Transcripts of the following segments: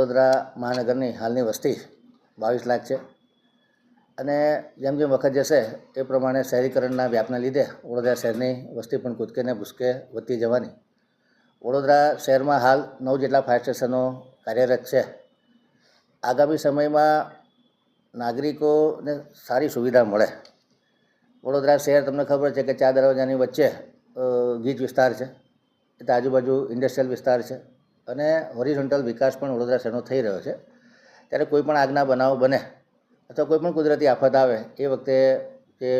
વડોદરા મહાનગરની હાલની વસ્તી 22 લાખ છે અને જેમ જેમ વખત જશે એ પ્રમાણે શહેરીકરણના વ્યાપના લીધે વડોદરા શહેરની વસ્તી પણ કૂદકે ને ભૂસકે વધતી જવાની. વડોદરા શહેરમાં હાલ 9 જેટલા ફાયર સ્ટેશનો કાર્યરત છે. આગામી સમયમાં નાગરિકોને સારી સુવિધા મળે. વડોદરા શહેર તમને ખબર છે કે 4 દરવાજાની વચ્ચે ગીચ વિસ્તાર છે, એટલે આજુબાજુ ઇન્ડસ્ટ્રીયલ વિસ્તાર છે અને હોરિઝોન્ટલ વિકાસ પણ વડોદરા શહેરનો થઈ રહ્યો છે. ત્યારે કોઈ પણ આગના બનાવ બને અથવા કોઈ પણ કુદરતી આફત આવે એ વખતે જે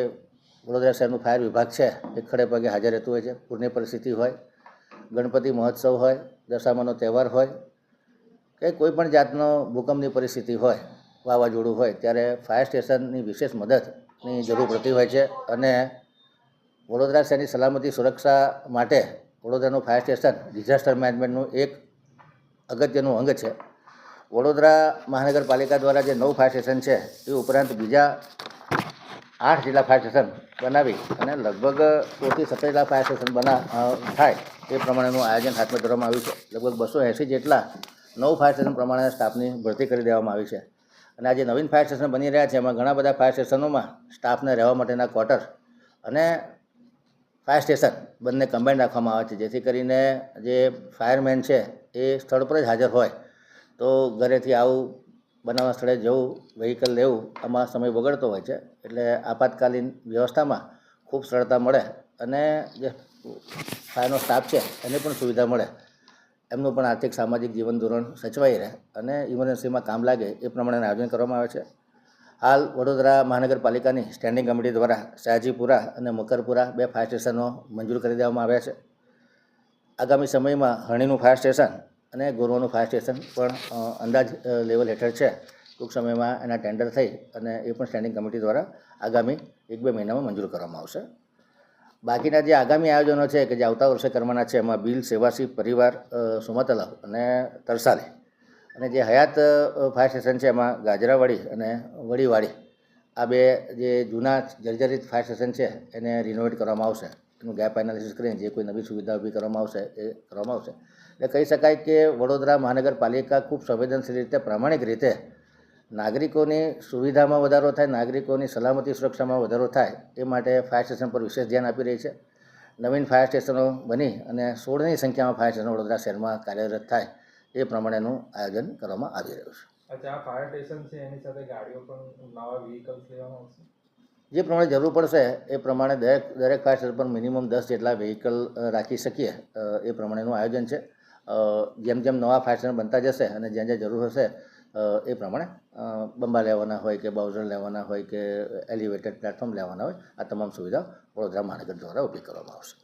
વડોદરા શહેરનું ફાયર વિભાગ છે એ ખડે પગે હાજર રહેતું હોય છે. પૂરની પરિસ્થિતિ હોય, ગણપતિ મહોત્સવ હોય, દશામાનો તહેવાર હોય કે કોઈ પણ જાતનો ભૂકંપની પરિસ્થિતિ હોય, વાવાઝોડું હોય, ત્યારે ફાયર સ્ટેશનની વિશેષ મદદની જરૂર પડતી હોય છે અને વડોદરા શહેરની સલામતી સુરક્ષા માટે વડોદરાનું ફાયર સ્ટેશન ડિઝાસ્ટર મેનેજમેન્ટનું એક અગત્યનું અંગ છે. વડોદરા મહાનગરપાલિકા દ્વારા જે 9 ફાયર સ્ટેશન છે એ ઉપરાંત બીજા 8 જેટલા ફાયર સ્ટેશન બનાવી અને લગભગ 16 થી 17 જેટલા ફાયર સ્ટેશન થાય એ પ્રમાણેનું આયોજન હાથમાં ધરવામાં આવ્યું છે. લગભગ 280 જેટલા 9 ફાયર સ્ટેશન પ્રમાણે સ્ટાફની ભરતી કરી દેવામાં આવી છે અને આ જે નવીન ફાયર સ્ટેશન બની રહ્યા છે એમાં ઘણા બધા ફાયર સ્ટેશનોમાં સ્ટાફને રહેવા માટેના ક્વાર્ટર અને ફાયર સ્ટેશન બંને કમ્બાઈન રાખવામાં આવે છે, જેથી કરીને જે ફાયરમેન છે એ સ્થળ પર જ હાજર હોય તો ઘરેથી આવું બનાવના સ્થળે જવું, વ્હીકલ લેવું આમાં સમય બગડતો હોય છે. એટલે આપાતકાલીન વ્યવસ્થામાં ખૂબ સરળતા મળે અને જે ફાયરનો સ્ટાફ છે એને પણ સુવિધા મળે, એમનું પણ આર્થિક સામાજિક જીવન ધોરણ સચવાઈ રહે અને ઇમરજન્સીમાં કામ લાગે એ પ્રમાણેનું આયોજન કરવામાં આવે છે. હાલ વડોદરા મહાનગરપાલિકાની સ્ટેન્ડિંગ કમિટી દ્વારા સયાજીપુરા અને મકરપુરા 2 ફાયર સ્ટેશનો મંજૂર કરી દેવામાં આવ્યા છે. આગામી સમયમાં હરણીનું ફાયર સ્ટેશન અને ગોરવાનું ફાયર સ્ટેશન પણ અંદાજ લેવલ હેઠળ છે. ટૂંક સમયમાં એના ટેન્ડર થઈ અને એ પણ સ્ટેન્ડિંગ કમિટી દ્વારા આગામી 1-2 મહિનામાં મંજૂર કરવામાં આવશે. બાકીના જે આગામી આયોજનો છે કે જે આવતા વર્ષે કરવાના છે એમાં બિલ, સેવાસી, પરિવાર, સુમતલાવ અને તરસાલી અને જે હયાત ફાયર સ્ટેશન છે એમાં ગાજરાવાડી અને વડીવાડી આ 2 જે જૂના જર્જરિત ફાયર સ્ટેશન છે એને રિનોવેટ કરવામાં આવશે. એનું ગેપ એનાલિસિસ કરીને જે કોઈ નવી સુવિધા ઊભી કરવામાં આવશે એ કરવામાં આવશે. એટલે કહી શકાય કે વડોદરા મહાનગરપાલિકા ખૂબ સંવેદનશીલ રીતે, પ્રામાણિક રીતે નાગરિકોની સુવિધામાં વધારો થાય, નાગરિકોની સલામતી સુરક્ષામાં વધારો થાય એ માટે ફાયર સ્ટેશન પર વિશેષ ધ્યાન આપી રહી છે. નવીન ફાયર સ્ટેશનો બની અને 16ની સંખ્યામાં ફાયર સ્ટેશન વડોદરા શહેરમાં કાર્યરત થાય એ પ્રમાણેનું આયોજન કરવામાં આવી રહ્યું છે. અચ્છા, આ ફાયર સ્ટેશન છે એની સાથે ગાડીઓ પણ નવા વ્હીકલ્સ લેવામાં આવશે? જે પ્રમાણે જરૂર પડશે એ પ્રમાણે દરેક ફાયર સ્ટેશન પર મિનિમમ 10 જેટલા વ્હીકલ રાખી શકીએ એ પ્રમાણેનું આયોજન છે. જેમ જેમ નવા ફાયર સ્ટેશન બનતા જશે અને જ્યાં જ્યાં જરૂર હશે એ પ્રમાણે બંબા લેવાના હોય કે બાઉઝર લેવાના હોય કે એલિવેટેડ પ્લેટફોર્મ લેવાના હોય, આ તમામ સુવિધા વડોદરા મહાનગર દ્વારા ઊભી કરવામાં આવશે.